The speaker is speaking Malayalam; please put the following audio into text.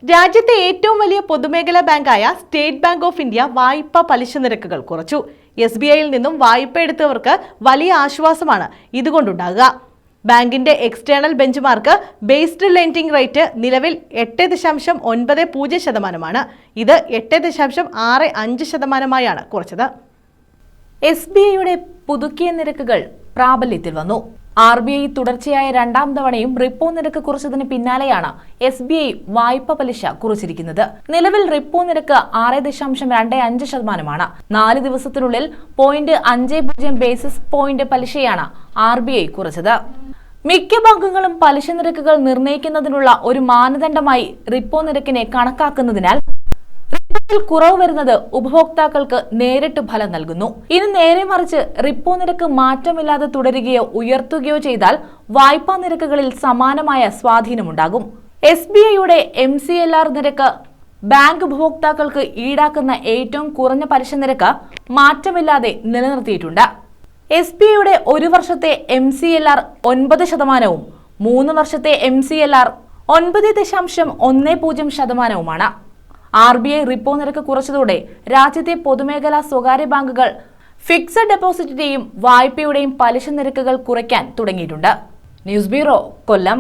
രാജ്യത്തെ ഏറ്റവും വലിയ പൊതുമേഖലാ ബാങ്കായ സ്റ്റേറ്റ് ബാങ്ക് ഓഫ് ഇന്ത്യ വായ്പാ പലിശ നിരക്കുകൾ കുറച്ചു. SBIയിൽ നിന്നും വായ്പ എടുത്തവർക്ക് വലിയ ആശ്വാസമാണ് ഇതുകൊണ്ടുണ്ടാകുക. ബാങ്കിന്റെ external benchmark based lending rate നിലവിൽ 8.90%. ഇത് 8.65%-ആയാണ് കുറച്ചത്. SBIയുടെ പുതുക്കിയ നിരക്കുകൾ പ്രാബല്യത്തിൽ വന്നു. RBI തുടർച്ചയായ രണ്ടാം തവണയും റിപ്പോ നിരക്ക് കുറച്ചതിന് പിന്നാലെയാണ് SBI വായ്പ പലിശ കുറച്ചിരിക്കുന്നത്. നിലവിൽ റിപ്പോ നിരക്ക് 6.25%. 4 ദിവസത്തിനുള്ളിൽ 0.50 ബേസിസ് പോയിന്റ് പലിശയാണ് RBI കുറച്ചത്. മിക്ക ബാങ്കുകളും പലിശ നിരക്കുകൾ നിർണ്ണയിക്കുന്നതിനുള്ള ഒരു മാനദണ്ഡമായി റിപ്പോ നിരക്കിനെ കണക്കാക്കുന്നതിനാൽ റിപ്പോയിൽ കുറവ് വരുന്നത് ഉപഭോക്താക്കൾക്ക് നേരിട്ട് ഫലം നൽകുന്നു. ഇനി നേരെ മറിച്ച് റിപ്പോ നിരക്ക് മാറ്റമില്ലാതെ തുടരുകയോ ഉയർത്തുകയോ ചെയ്താൽ വായ്പാ നിരക്കുകളിൽ സമാനമായ സ്വാധീനമുണ്ടാകും. SBIയുടെ MCLR നിരക്ക് ബാങ്ക് ഉപഭോക്താക്കൾക്ക് ഈടാക്കുന്ന ഏറ്റവും കുറഞ്ഞ പലിശ നിരക്ക് മാറ്റമില്ലാതെ നിലനിർത്തിയിട്ടുണ്ട്. SBIയുടെ 1 വർഷത്തെ MCLR 9%, 3 വർഷത്തെ MCLR 9.10%. RBI റിപ്പോ നിരക്ക് കുറച്ചതോടെ രാജ്യത്തെ പൊതുമേഖലാ സ്വകാര്യ ബാങ്കുകൾ ഫിക്സഡ് ഡെപ്പോസിറ്റിന്റെയും വായ്പയുടെയും പലിശ നിരക്കുകൾ കുറയ്ക്കാൻ തുടങ്ങിയിട്ടുണ്ട്. ന്യൂസ് ബ്യൂറോ, കൊല്ലം.